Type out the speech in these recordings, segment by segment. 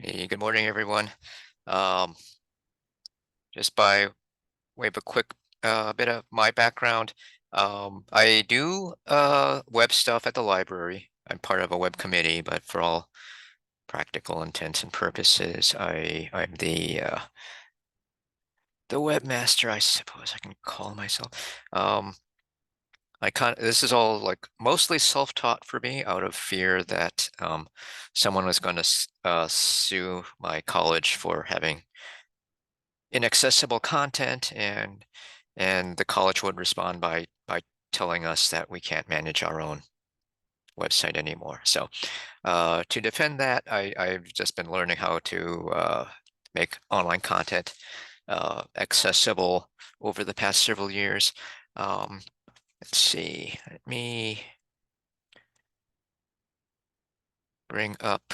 Hey, good morning, everyone. Um, just by way of a quick bit of my background, I do web stuff at the library. I'm part of a web committee, but for all practical intents and purposes, I'm the webmaster, I suppose I can call myself. This is all like mostly self-taught for me out of fear that someone was going to sue my college for having inaccessible content, and the college would respond by telling us that we can't manage our own website anymore. So to defend that, I've just been learning how to make online content accessible over the past several years. Um, let's see, let me bring up.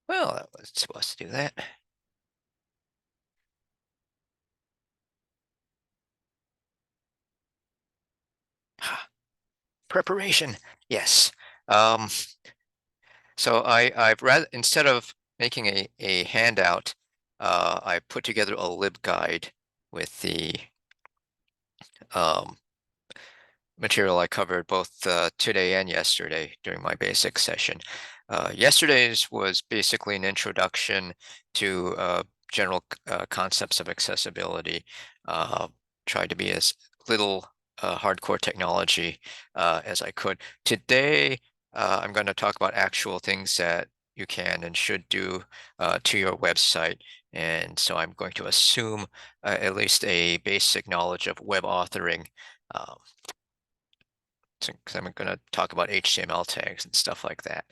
Well, I was supposed to do that. Preparation, yes. Um, So I've rather instead of making a handout, I put together a libguide with the um, material I covered both today and yesterday during my basic session. Yesterday's was basically an introduction to general concepts of accessibility. Uh, Tried to be as little hardcore technology as I could. Today, I'm going to talk about actual things that you can and should do to your website. And so I'm going to assume at least a basic knowledge of web authoring. Um, because I'm going to talk about HTML tags and stuff like that.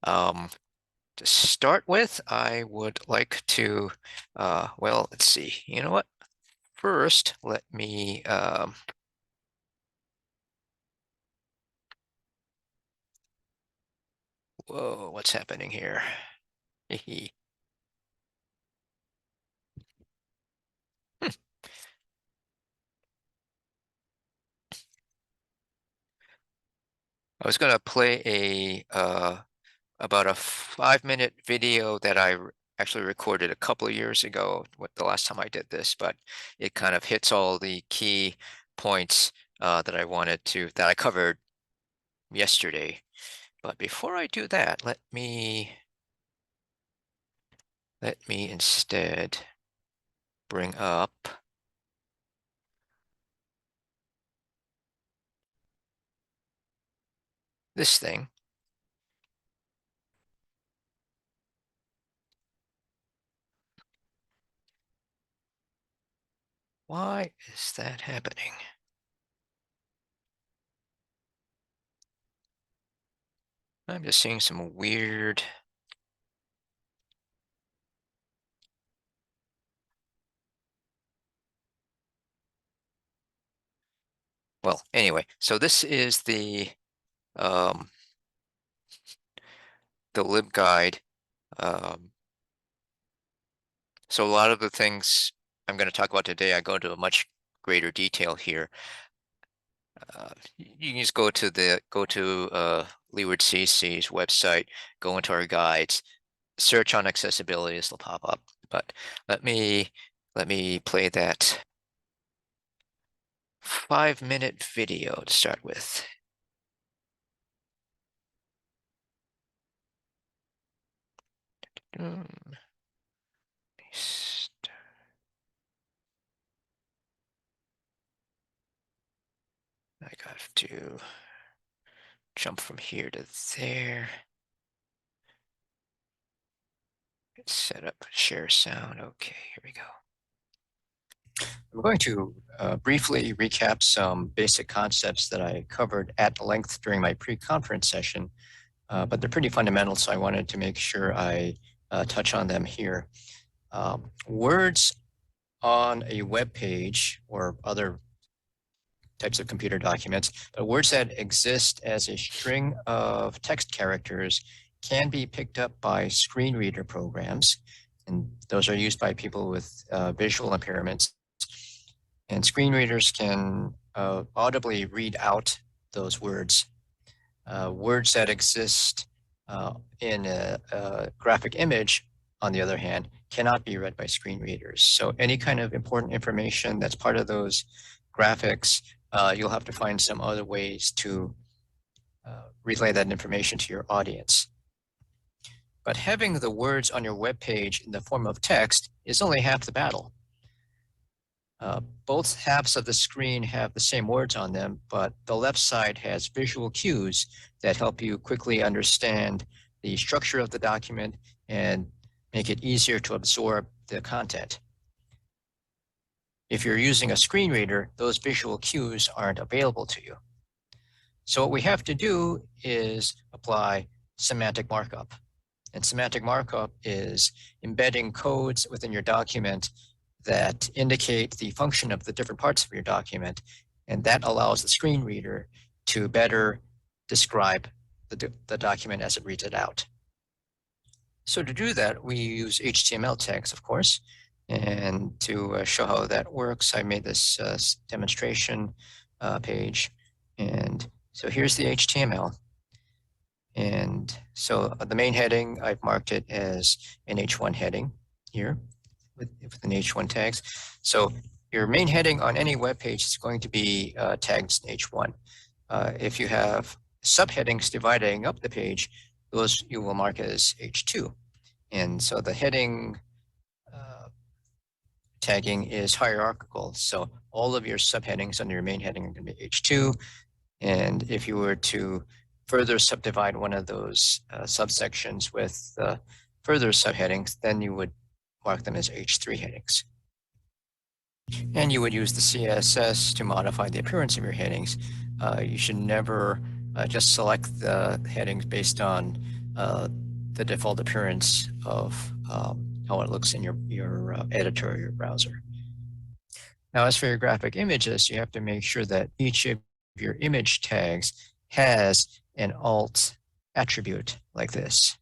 To start with, I would like to, well, let's see. You know what? First, let me, whoa, what's happening here? Hmm. I was going to play about a 5-minute video that actually recorded a couple of years ago, what the last time I did this, but it kind of hits all the key points that I covered yesterday. But before I do that, let me instead bring up this thing. Why is that happening? I'm just seeing some weird. Well, anyway, so this is um, the libguide. Um, so a lot of the things I'm going to talk about today, I go into a much greater detail here. You can just go to Leeward CC's website, go into our guides, search on accessibility, this will pop up. But let me let me play that 5-minute video to start with. I got to jump from here to there. Set up share sound. Okay, here we go. I'm going to briefly recap some basic concepts that I covered at length during my pre-conference session, but they're pretty fundamental, so I wanted to make sure I touch on them here. Words on a web page or other types of computer documents, but words that exist as a string of text characters can be picked up by screen reader programs, and those are used by people with visual impairments. And screen readers can audibly read out those words. Words that exist in a graphic image, on the other hand, cannot be read by screen readers. So any kind of important information that's part of those graphics, you'll have to find some other ways to relay that information to your audience. But having the words on your web page in the form of text is only half the battle. Both halves of the screen have the same words on them, but the left side has visual cues that help you quickly understand the structure of the document and make it easier to absorb the content. If you're using a screen reader, those visual cues aren't available to you. So what we have to do is apply semantic markup. And semantic markup is embedding codes within your document that indicate the function of the different parts of your document, and that allows the screen reader to better describe the document as it reads it out. So to do that, we use HTML tags, of course, and to show how that works, I made this demonstration page, and so here's the HTML. And so the main heading, I've marked it as an H1 heading here with an H1 tags. So your main heading on any web page is going to be tagged H1. If you have subheadings dividing up the page, those you will mark as H2. And so the heading tagging is hierarchical. So all of your subheadings under your main heading are going to be H2. And if you were to further subdivide one of those subsections with further subheadings, then you would mark them as H3 headings. And you would use the CSS to modify the appearance of your headings. You should never just select the headings based on the default appearance of how it looks in your editor or your browser. Now, as for your graphic images, you have to make sure that each of your image tags has an alt attribute like this.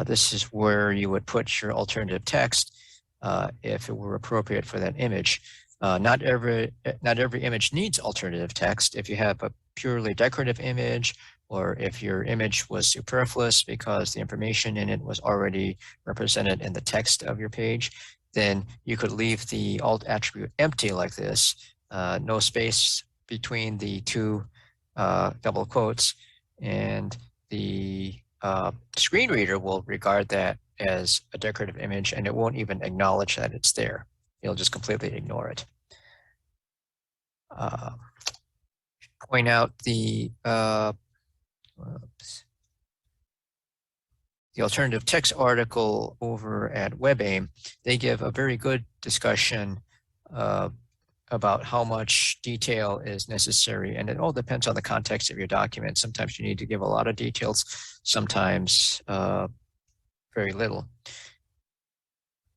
This is where you would put your alternative text if it were appropriate for that image. Not every image needs alternative text. If you have a purely decorative image, or if your image was superfluous because the information in it was already represented in the text of your page, then you could leave the alt attribute empty like this, no space between the two double quotes, and the screen reader will regard that as a decorative image, and it won't even acknowledge that it's there. It'll just completely ignore it. Point out the alternative text article over at WebAIM. They give a very good discussion about how much detail is necessary, and it all depends on the context of your document. Sometimes you need to give a lot of details, sometimes very little.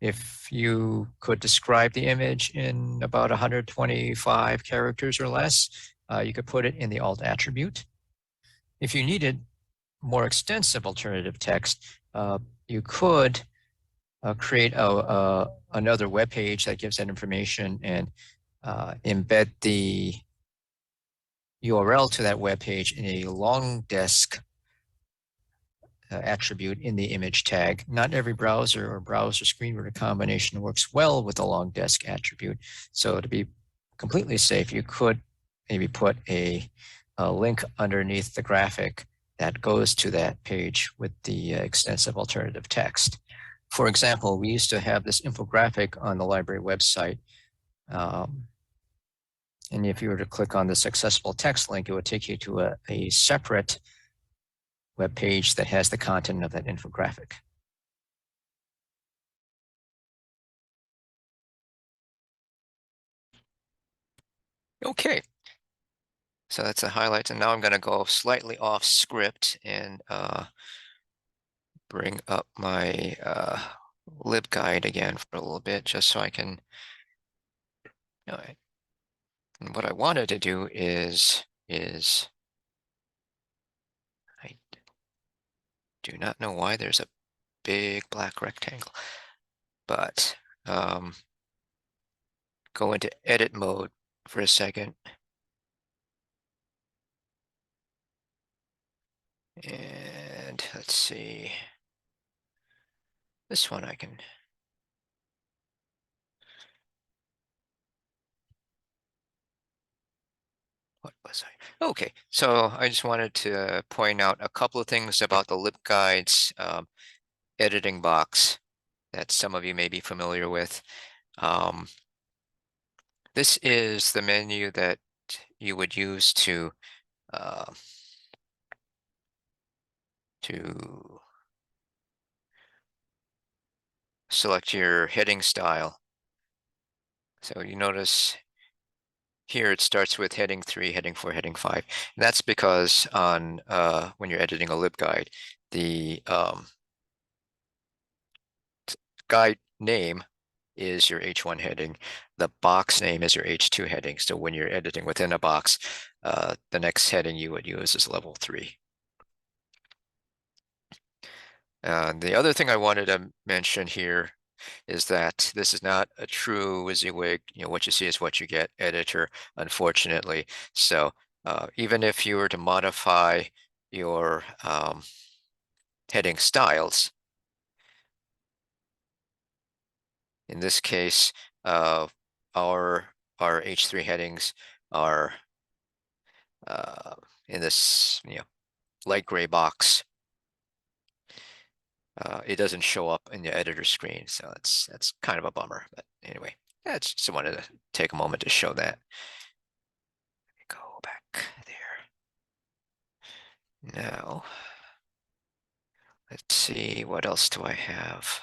If you could describe the image in about 125 characters or less, you could put it in the alt attribute. If you needed more extensive alternative text, you could create another web page that gives that information and embed the URL to that web page in a long desk attribute in the image tag. Not every browser or browser screen reader combination works well with the long desk attribute. So to be completely safe, you could maybe put a link underneath the graphic that goes to that page with the extensive alternative text. For example, we used to have this infographic on the library website. And if you were to click on this accessible text link, it would take you to a separate web page that has the content of that infographic. Okay, so that's the highlights, and now I'm going to go slightly off script and bring up my libguide again for a little bit, just so I can. All right. And what I wanted to do is I do not know why there's a big black rectangle, but go into edit mode for a second. And let's see. This one I can. What was I? Okay, so I just wanted to point out a couple of things about the LibGuides editing box that some of you may be familiar with. Um, this is the menu that you would use uh, to select your heading style. So you notice here it starts with heading 3, heading 4, heading 5. And that's because on when you're editing a LibGuide, the guide name is your H1 heading. The box name is your H2 heading. So when you're editing within a box, the next heading you would use is level 3. The other thing I wanted to mention here is that this is not a true WYSIWYG, what you see is what you get editor, unfortunately. So even if you were to modify your heading styles, in this case, uh, our H3 headings are uh, in this light gray box. It doesn't show up in the editor screen, so that's kind of a bummer. But anyway, I just wanted to take a moment to show that. Go back there. Now, let's see, what else do I have?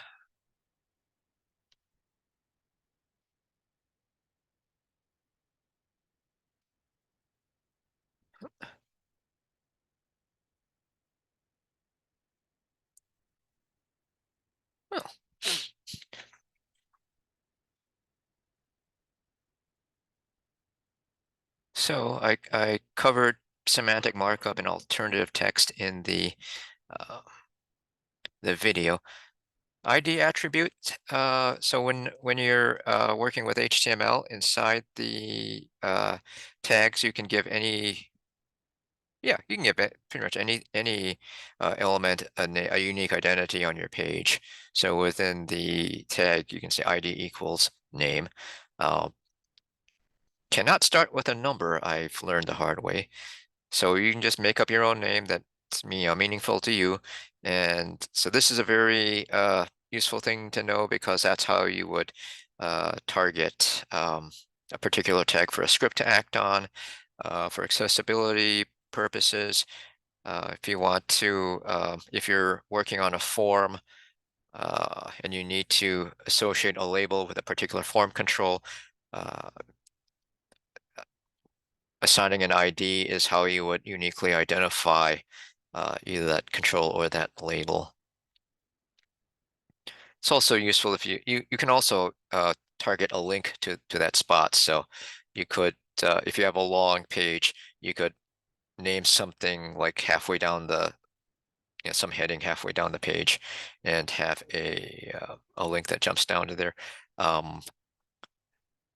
Well, so I covered semantic markup and alternative text in uh, the video. ID attribute. So when you're working with HTML inside the tags, you can give any. Yeah, you can give it pretty much any element a unique identity on your page. So within the tag, you can say ID equals name. Uh, cannot start with a number. I've learned the hard way. So you can just make up your own name that's meaningful to you. And so this is a very useful thing to know because that's how you would target a particular tag for a script to act on, for accessibility purposes. If you want to, if you're working on a form and you need to associate a label with a particular form control, uh, assigning an ID is how you would uniquely identify either that control or that label. It's also useful if you can also target a link to that spot. So you could, if you have a long page, you could name something like halfway down some heading halfway down the page and have a link that jumps down to there.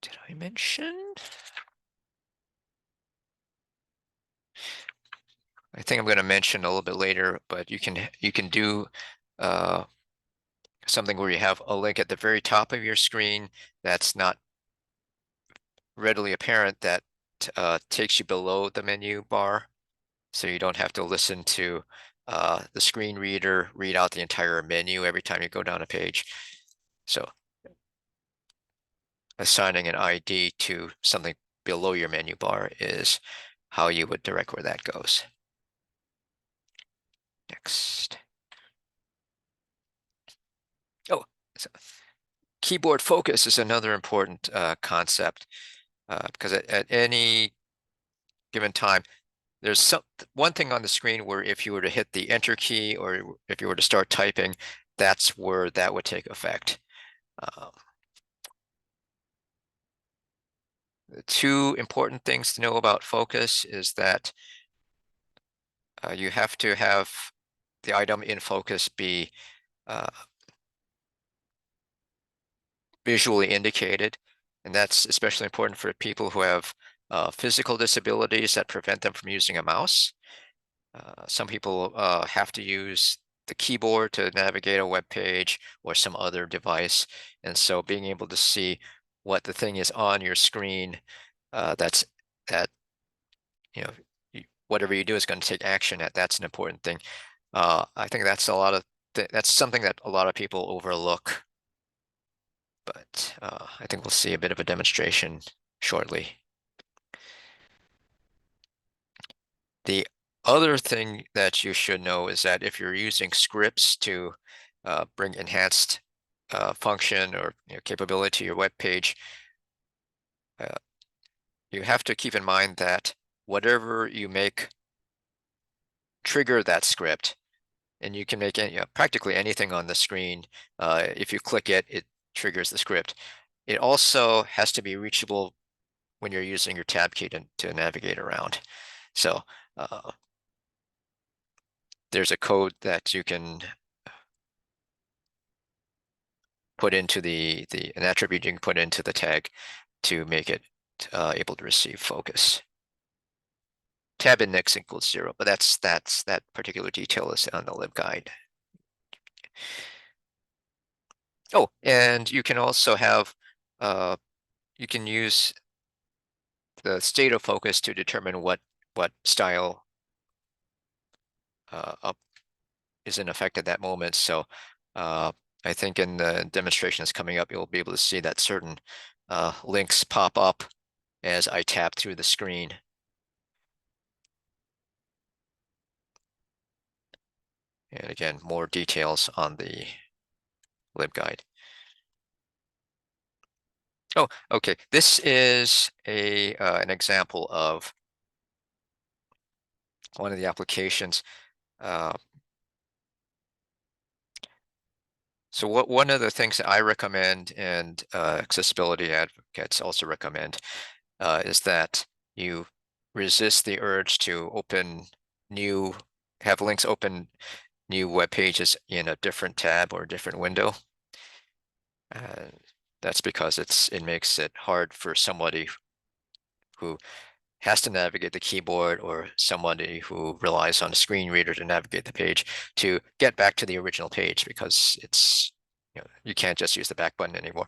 Did I mention? I think I'm going to mention a little bit later, but you can do something where you have a link at the very top of your screen that's not readily apparent that takes you below the menu bar, so you don't have to listen to the screen reader read out the entire menu every time you go down a page. So assigning an ID to something below your menu bar is how you would direct where that goes. Next. Oh, so keyboard focus is another important concept because at any given time, there's one thing on the screen where if you were to hit the enter key or if you were to start typing, that's where that would take effect. Um, the two important things to know about focus is that you have to have the item in focus be uh, visually indicated, and that's especially important for people who have physical disabilities that prevent them from using a mouse. Some people have to use the keyboard to navigate a web page or some other device. And so being able to see what the thing is on your screen, that's that, whatever you do is going to take action at, that's an important thing. I think that's a lot of that's something that a lot of people overlook, but I think we'll see a bit of a demonstration shortly. The other thing that you should know is that if you're using scripts to bring enhanced function or capability to your web page, uh, you have to keep in mind that whatever you make trigger that script, and you can make practically anything on the screen. If you click it, it triggers the script. It also has to be reachable when you're using your tab key to navigate around. So uh, there's a code that you can put into an attribute you can put into the tag to make it able to receive focus. Tab index equals 0, but that particular detail is on the libguide. Oh, and you can also have you can use the state of focus to determine what style up is in effect at that moment. So I think in the demonstration that's coming up, you'll be able to see that certain links pop up as I tap through the screen. And again, more details on the libguide. Oh, okay. This is an example of one of the applications. Uh, so one of the things that I recommend and accessibility advocates also recommend is that you resist the urge to have links open new web pages in a different tab or a different window. That's because it makes it hard for somebody who has to navigate the keyboard or somebody who relies on a screen reader to navigate the page to get back to the original page because you can't just use the back button anymore.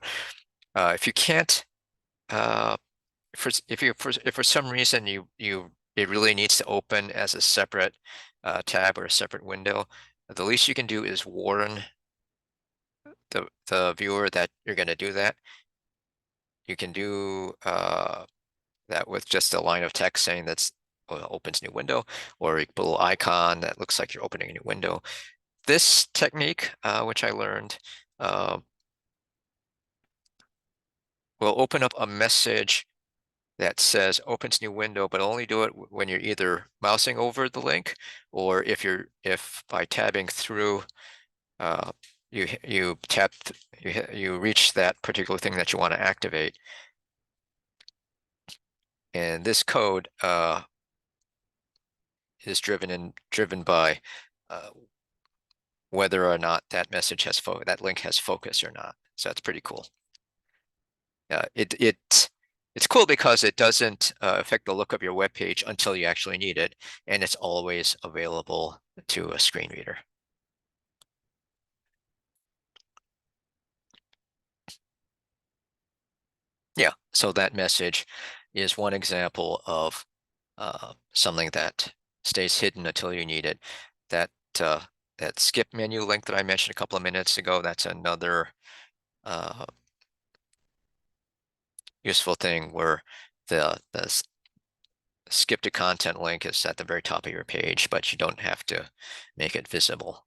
If you can't, if for some reason it really needs to open as a separate tab or a separate window, the least you can do is warn the viewer that you're going to do that. You can do that with just a line of text saying that's opens new window, or a little icon that looks like you're opening a new window. This technique, which I learned, uh, will open up a message that says opens new window, but only do it when you're either mousing over the link or if by tabbing through uh, you reach that particular thing that you want to activate. And this code is driven by whether or not that that link has focus or not. So that's pretty cool. It's cool because it doesn't affect the look of your web page until you actually need it, and it's always available to a screen reader. Yeah, so that message is one example of something that stays hidden until you need it. That uh, that skip menu link that I mentioned a couple of minutes ago, that's another uh, useful thing where the skip to content link is at the very top of your page, but you don't have to make it visible.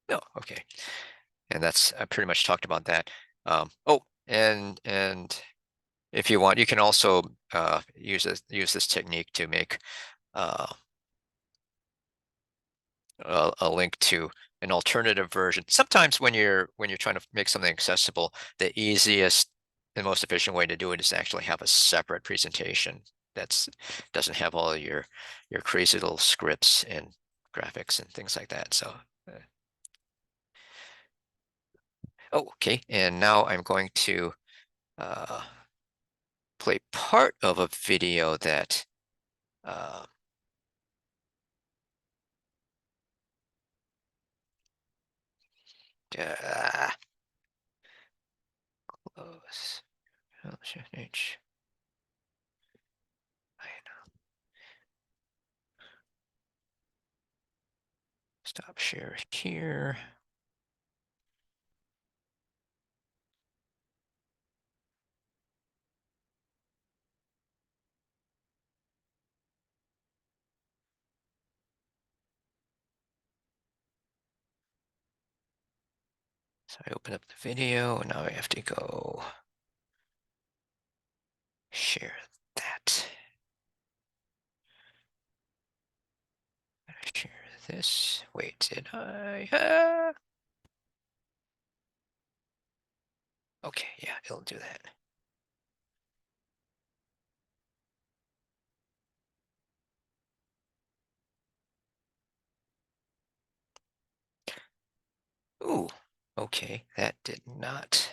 No, okay. And that's I pretty much talked about that. Oh, and if you want, you can also use this technique to make uh, a link to an alternative version. Sometimes when you're trying to make something accessible, the easiest and most efficient way to do it is to actually have a separate presentation that's doesn't have all of your crazy little scripts and graphics and things like that. So, oh, okay. And now I'm going to uh, play part of a video that uh, uh, close. Stop share here. So I open up the video, and now I have to go share that. Share this. Wait, did I? Okay, yeah, it'll do that. Ooh, okay, that did not.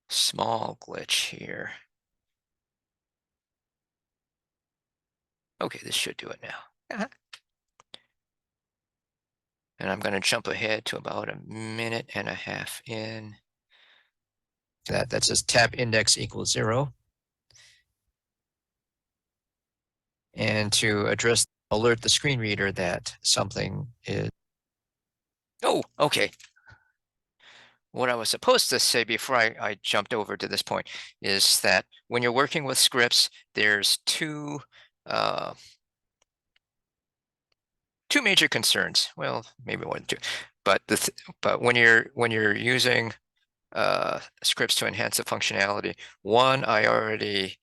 Small glitch here. Okay, this should do it now. And I'm going to jump ahead to about a minute and a half in. That says tab index equals 0. And to alert the screen reader that something is. Oh, okay. What I was supposed to say before I jumped over to this point is that when you're working with scripts, there's two major concerns. Well, maybe more than two, but but when you're using scripts to enhance the functionality, one I already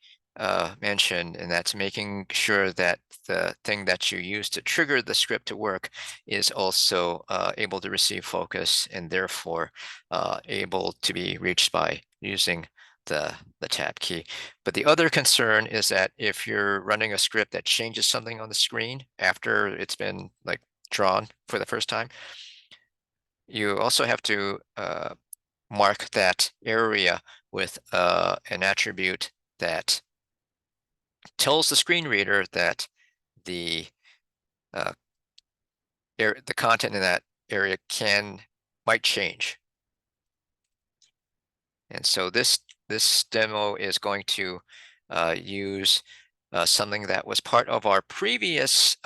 mentioned, and that's making sure that the thing that you use to trigger the script to work is also able to receive focus and therefore able to be reached by using the tab key. But the other concern is that if you're running a script that changes something on the screen after it's been like drawn for the first time, you also have to mark that area with an attribute that tells the screen reader that the the content in that area might change. And so this demo is going to use something that was part of our previous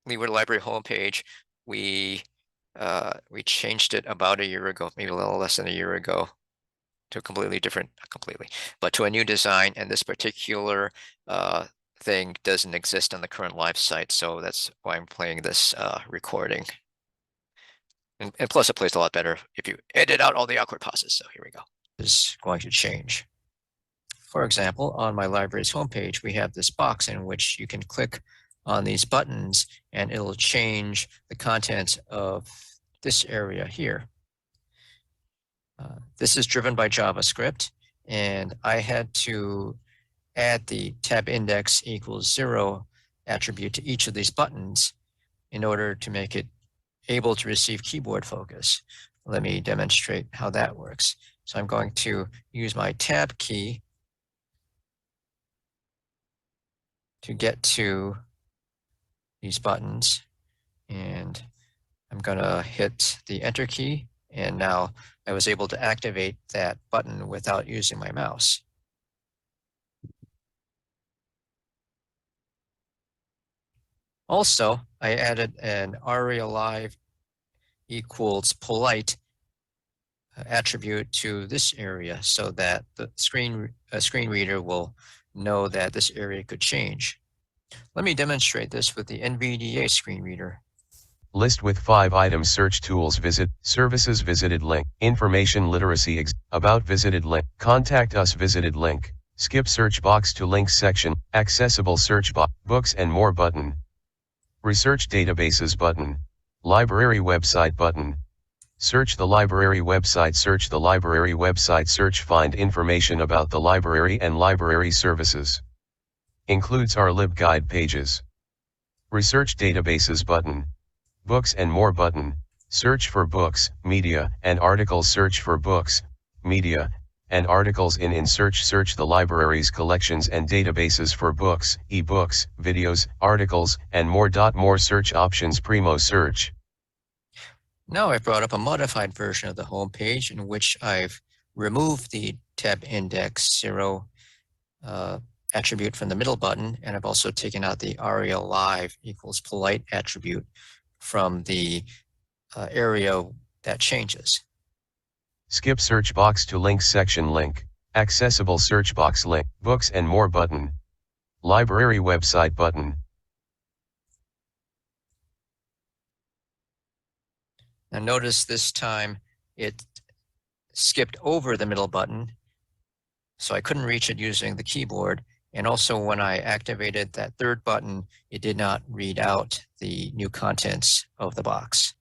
Leeward Library homepage. We changed it about a year ago, maybe a little less than a year ago, to a completely different, not completely, but to a new design. And this particular thing doesn't exist on the current live site. So that's why I'm playing this recording. And plus it plays a lot better if you edit out all the awkward pauses. So here we go. This is going to change. For example, on my library's homepage, we have this box in which you can click on these buttons and it'll change the content of this area here. This is driven by JavaScript, and I had to add the tab index equals 0 attribute to each of these buttons in order to make it able to receive keyboard focus. Let me demonstrate how that works. So I'm going to use my tab key to get to these buttons, and I'm going to hit the enter key, and now I was able to activate that button without using my mouse. Also, I added an ARIA Live equals polite attribute to this area so that the screen reader will know that this area could change. Let me demonstrate this with the NVDA screen reader. List with 5 items. Search tools. Visit services. Visited link. Information literacy. About visited link. Contact us. Visited link. Skip search box to links section. Accessible search box. Books and more button. Research databases button. Library website button. Search the library website. Search the library website. Search find information about the library and library services. Includes our LibGuide pages. Research databases button. Books and more button. Search for books, media, and articles. Search for books, media, and articles in search the library's collections and databases for books, e-books, videos, articles, and more. More search options. Primo search. Now I've brought up a modified version of the home page in which I've removed the tab index 0 attribute from the middle button, and I've also taken out the aria live equals polite attribute from the area that changes. Skip search box to links section link. Accessible search box link. Books and more button. Library website button. Now notice this time it skipped over the middle button, so I couldn't reach it using the keyboard. And also when I activated that third button, it did not read out the new contents of the box.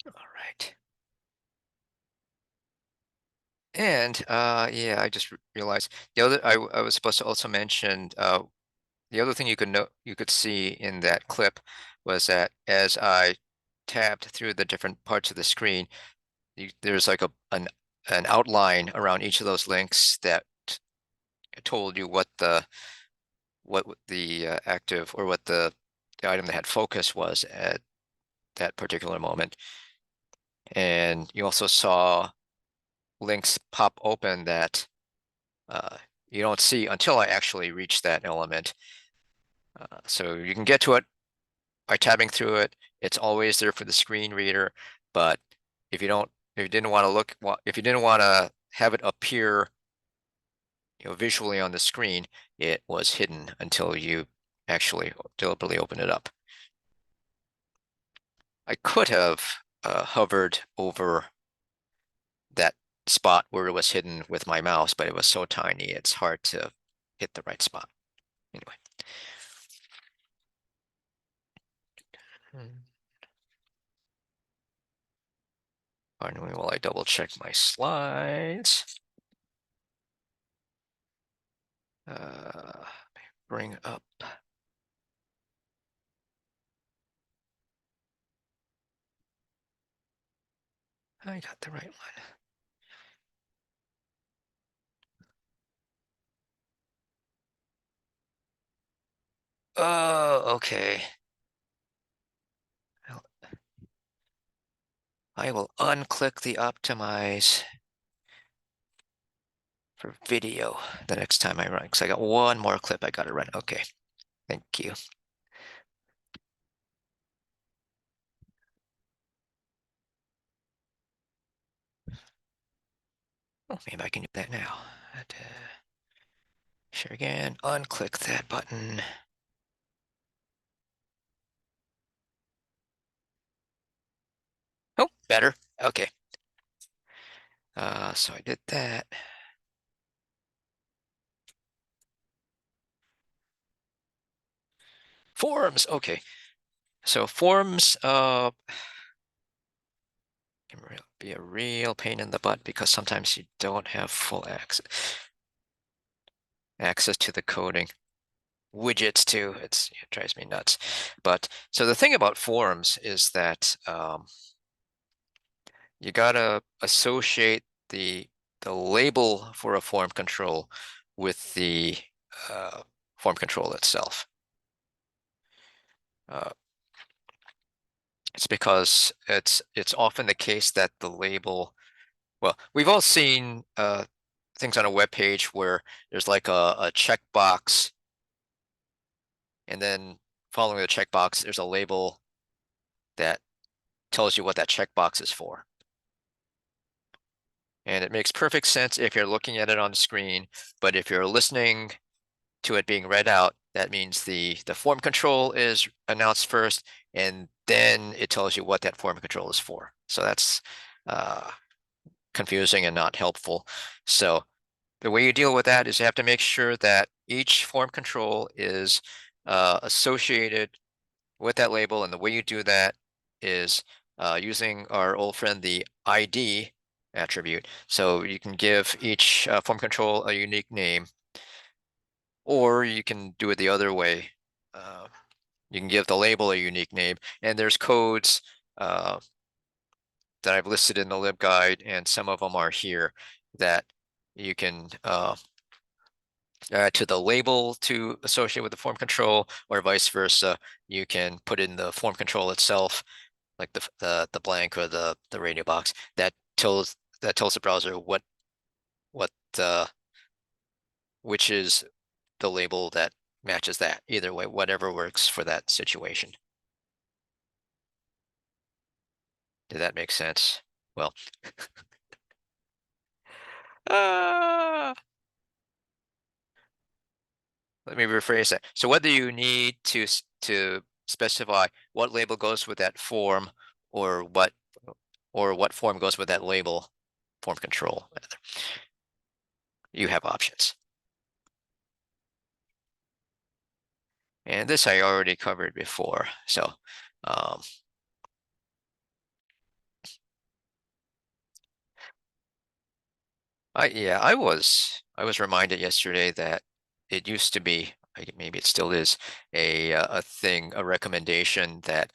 All right. And yeah, I just realized the other I was supposed to also mention the other thing you could see in that clip was that as I tabbed through the different parts of the screen, there's like an outline around each of those links that told you what the active or what the item that had focus was at that particular moment. And you also saw links pop open that you don't see until I actually reach that element. So you can get to it by tabbing through it. It's always there for the screen reader, but if you didn't want to if you didn't want to have it appear, visually on the screen, it was hidden until you actually deliberately open it up. I could have hovered over that spot where it was hidden with my mouse, but it was so tiny, it's hard to hit the right spot. Anyway. Pardon me while I double check my slides. Bring up. I got the right one. Oh, okay. I will unclick the optimize for video the next time I run, because I got one more clip I got to run. Okay, thank you. Oh, maybe I can do that now. Share again, unclick that button. Oh, better. Okay. So I did that. Forms, okay. So forms can be a real pain in the butt because sometimes you don't have full access to the coding. Widgets too, it drives me nuts. But so the thing about forms is that you gotta associate the label for a form control with the form control itself. It's because it's often the case that the label, well, we've all seen things on a web page where there's like a checkbox, and then following the checkbox, there's a label that tells you what that checkbox is for. And it makes perfect sense if you're looking at it on the screen, but if you're listening to it being read out, that means the form control is announced first, and then it tells you what that form control is for. So that's confusing and not helpful. So the way you deal with that is you have to make sure that each form control is associated with that label, and the way you do that is using our old friend, the ID attribute. So you can give each form control a unique name. Or you can do it the other way. You can give the label a unique name, and there's codes uh, that I've listed in the libguide, and some of them are here that you can to the label to associate with the form control, or vice versa. You can put in the form control itself, like the blank or the radio box that tells the browser what which is the label that matches that. Either way, whatever works for that situation. Did that make sense? Well, uh, let me rephrase that. So whether you need to specify what label goes with that form, or what form goes with that label, form control, rather, you have options. And this I already covered before. So um, I was reminded yesterday that it used to be, maybe it still is, a thing, a recommendation that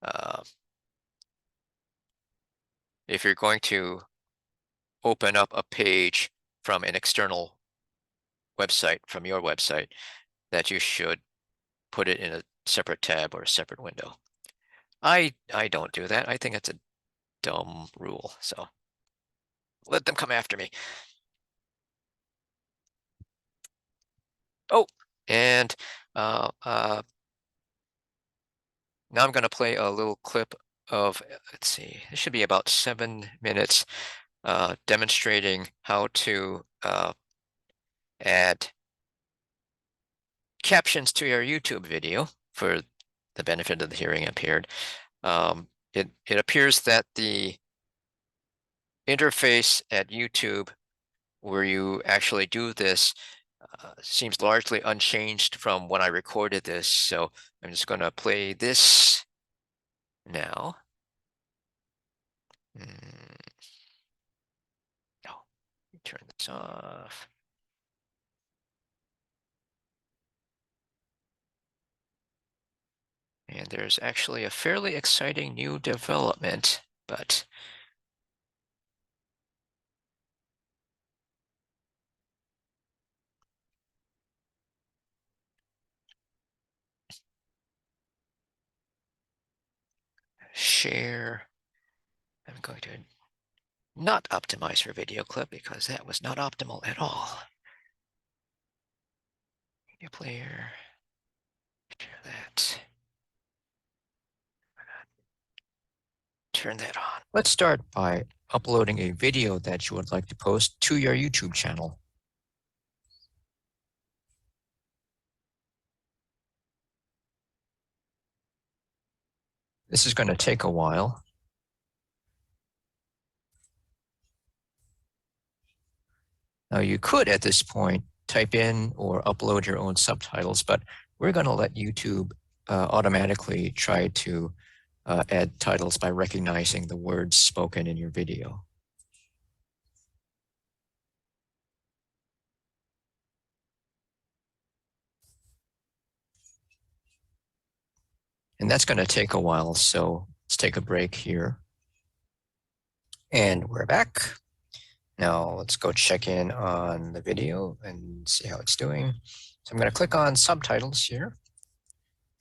uh, if you're going to open up a page from an external website, from your website, that you should put it in a separate tab or a separate window. I don't do that. I think it's a dumb rule. So let them come after me. Oh, and uh, uh, now I'm going to play a little clip of, let's see, it should be about 7 minutes, demonstrating how to add captions to your YouTube video for the benefit of the hearing impaired. It appears that the interface at YouTube where you actually do this seems largely unchanged from when I recorded this. So I'm just going to play this now. Oh, turn this off. And there's actually a fairly exciting new development, but share. I'm going to not optimize for video clip because that was not optimal at all. Media player, share that. Turn that on. Let's start by uploading a video that you would like to post to your YouTube channel. This is going to take a while. Now you could at this point type in or upload your own subtitles, but we're going to let YouTube automatically try to add titles by recognizing the words spoken in your video. And that's going to take a while, so let's take a break here. And we're back. Now let's go check in on the video and see how it's doing. So I'm going to click on subtitles here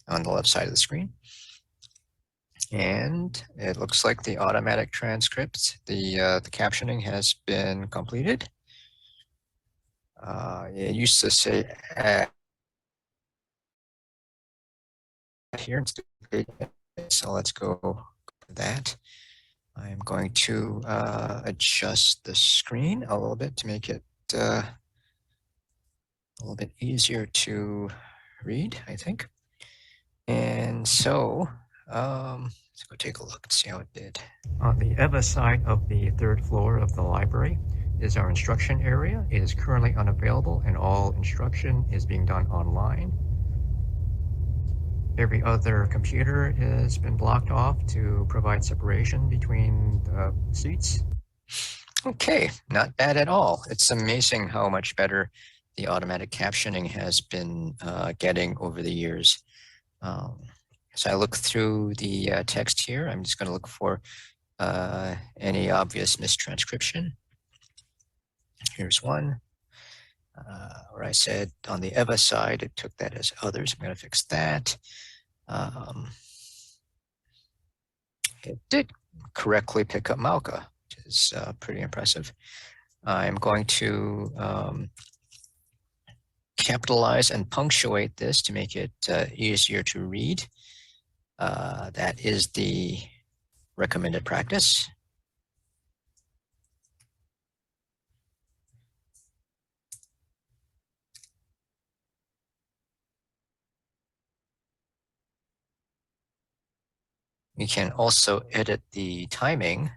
on the left side of the screen. And it looks like the automatic transcript, the captioning has been completed. It used to say here, so let's go to that. I'm going to adjust the screen a little bit to make it a little bit easier to read, I think. And so let's go take a look and see how it did. On the EVA side of the third floor of the library is our instruction area. It is currently unavailable and all instruction is being done online. Every other computer has been blocked off to provide separation between the seats. Okay, not bad at all. It's amazing how much better the automatic captioning has been getting over the years. So I look through the text here. I'm just going to look for any obvious mistranscription. Here's one where I said on the Eva side, it took that as others. I'm going to fix that. It did correctly pick up Malka, which is pretty impressive. I'm going to capitalize and punctuate this to make it easier to read. That is the recommended practice. You can also edit the timing.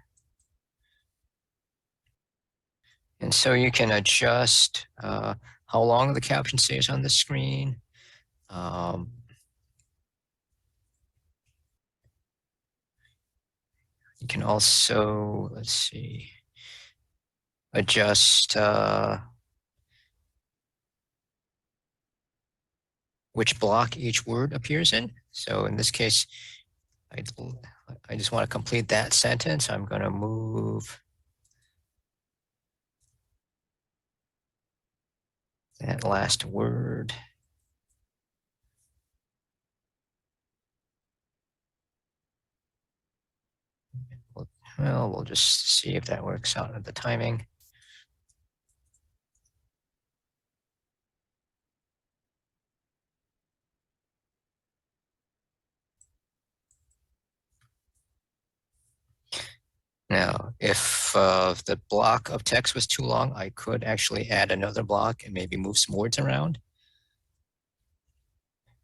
And so you can adjust how long the caption stays on the screen. You can also, let's see, adjust which block each word appears in. So in this case, I just want to complete that sentence. I'm going to move that last word. Well, we'll just see if that works out at the timing. Now, if the block of text was too long, I could actually add another block and maybe move some words around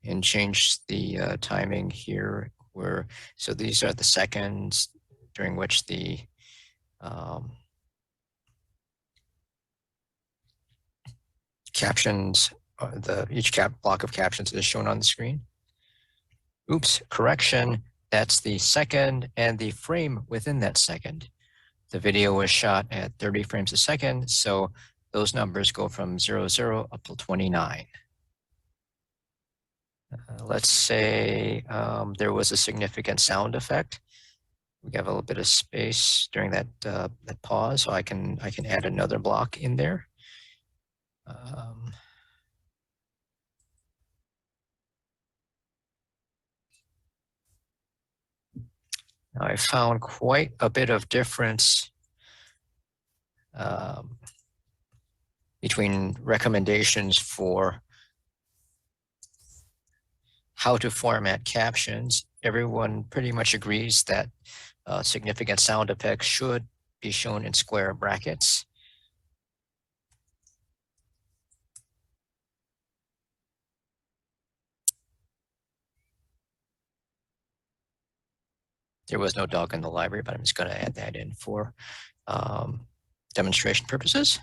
and change the timing here. So these are the seconds during which the captions, each block of captions is shown on the screen. Oops, correction. That's the second and the frame within that second. The video was shot at 30 frames a second, so those numbers go from 00 up to 29. Let's say there was a significant sound effect. We have a little bit of space during that pause, so I can add another block in there. Now I found quite a bit of difference between recommendations for how to format captions. Everyone pretty much agrees that significant sound effects should be shown in square brackets. There was no dog in the library, but I'm just going to add that in for demonstration purposes.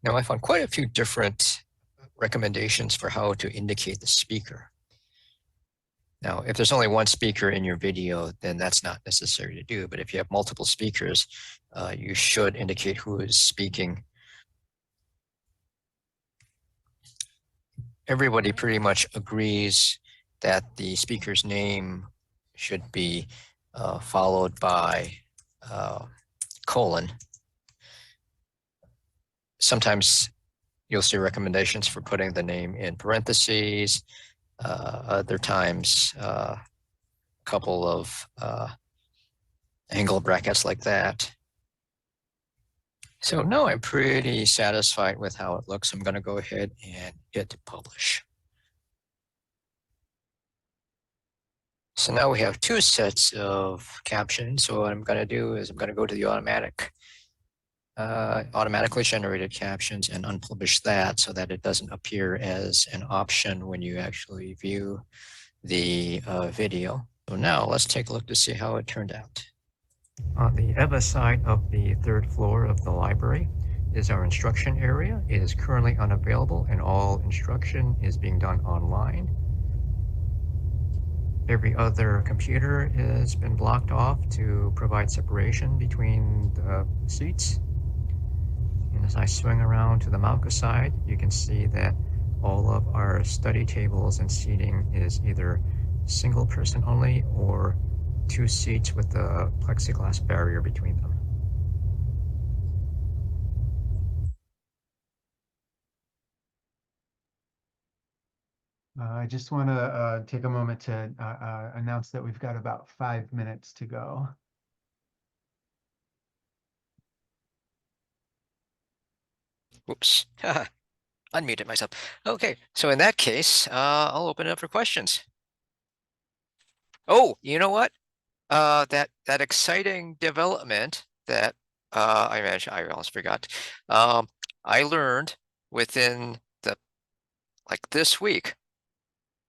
Now I found quite a few different recommendations for how to indicate the speaker. Now, if there's only one speaker in your video, then that's not necessary to do. But if you have multiple speakers, you should indicate who is speaking. Everybody pretty much agrees that the speaker's name should be followed by colon. Sometimes you'll see recommendations for putting the name in parentheses. Other times, a couple of angle brackets like that. So no, I'm pretty satisfied with how it looks. I'm going to go ahead and hit publish. So now we have two sets of captions. So what I'm going to do is I'm going to go to the automatically generated captions and unpublish that so that it doesn't appear as an option when you actually view the video. So now let's take a look to see how it turned out. On the EVA side of the third floor of the library is our instruction area. It is currently unavailable and all instruction is being done online. Every other computer has been blocked off to provide separation between the seats. And as I swing around to the Malka side, you can see that all of our study tables and seating is either single person only or two seats with the plexiglass barrier between them. I just want to take a moment to announce that we've got about 5 minutes to go. Whoops. Unmuted myself. Okay, so in that case, I'll open it up for questions. Oh, you know what? That exciting development that I mentioned, I almost forgot. Um, I learned within the like this week,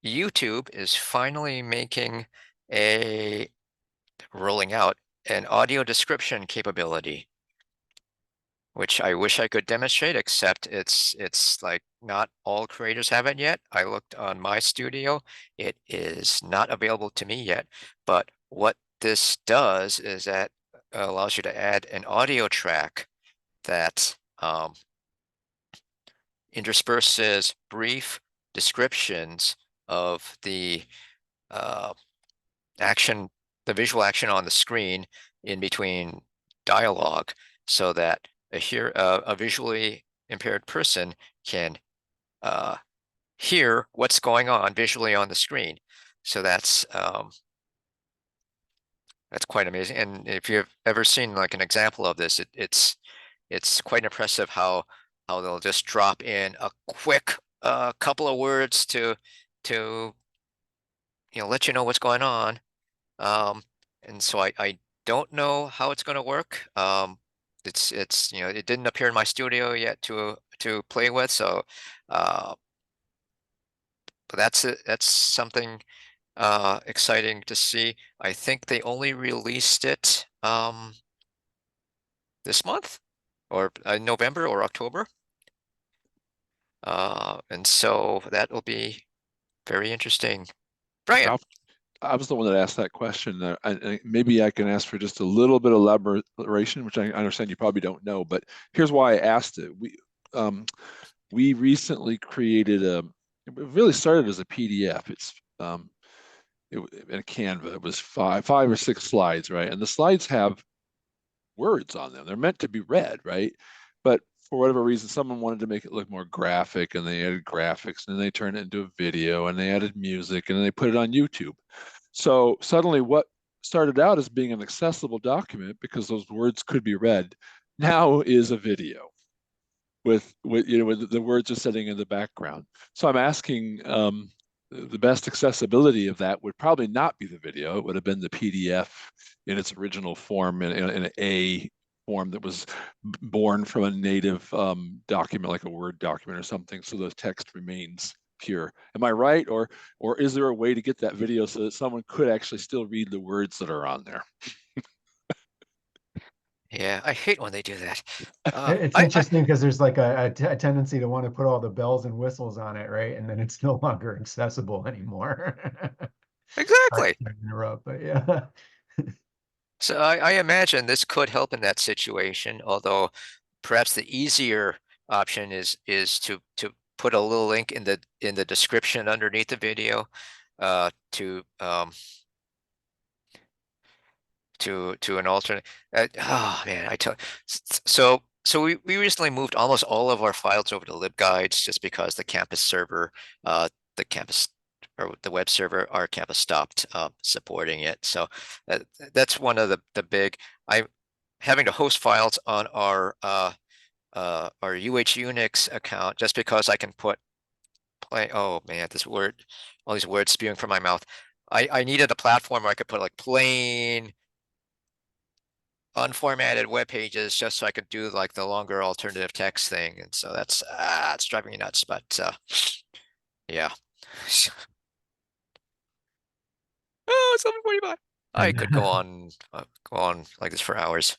YouTube is finally making a rolling out an audio description capability, which I wish I could demonstrate, except it's like not all creators have it yet. I looked on my studio, it is not available to me yet. But what this does is that allows you to add an audio track that intersperses brief descriptions of the uh, action, the visual action on the screen in between dialogue, so that a visually impaired person can uh, hear what's going on visually on the screen. So that's quite amazing. And if you've ever seen like an example of this, it's quite impressive how they'll just drop in a quick couple of words to let you know what's going on. Um, and so I don't know how it's going to work. It's it didn't appear in my studio yet to play with, so uh, but that's it. That's something exciting to see. I think they only released it this month or November or October. And so that will be very interesting. Brian, I, I was the one that asked that question. Maybe I can ask for just a little bit of elaboration, which I understand you probably don't know, but here's why I asked it. We recently created it really started as a PDF. In a Canva. It was five or six slides, right? And the slides have words on them. They're meant to be read, right? But for whatever reason, someone wanted to make it look more graphic, and they added graphics, and then they turned it into a video, and they added music, and then they put it on YouTube. So suddenly, what started out as being an accessible document because those words could be read now is a video with the words are sitting in the background. So I'm asking, the best accessibility of that would probably not be the video. It would have been the PDF in its original form, in a form that was born from a native document, like a Word document or something, so the text remains pure. Am I right, or is there a way to get that video so that someone could actually still read the words that are on there? yeah, I hate when they do that. It's interesting because there's like a tendency to want to put all the bells and whistles on it, right? And then it's no longer accessible anymore. Sorry Exactly. to interrupt, but yeah. So I imagine this could help in that situation, although perhaps the easier option is to put a little link in the description underneath the video uh, to um, to an alternate. Oh man, I tell so we recently moved almost all of our files over to libguides just because the campus server, the campus or the web server, our campus stopped supporting it. So that's one of the big. I having to host files on our UH account just because I can put play. Oh man, this word, all these words spewing from my mouth. I needed a platform where I could put like plain unformatted web pages just so I could do like the longer alternative text thing. And so that's it's driving me nuts. But yeah. Oh, 7:45. I And could go on like this for hours.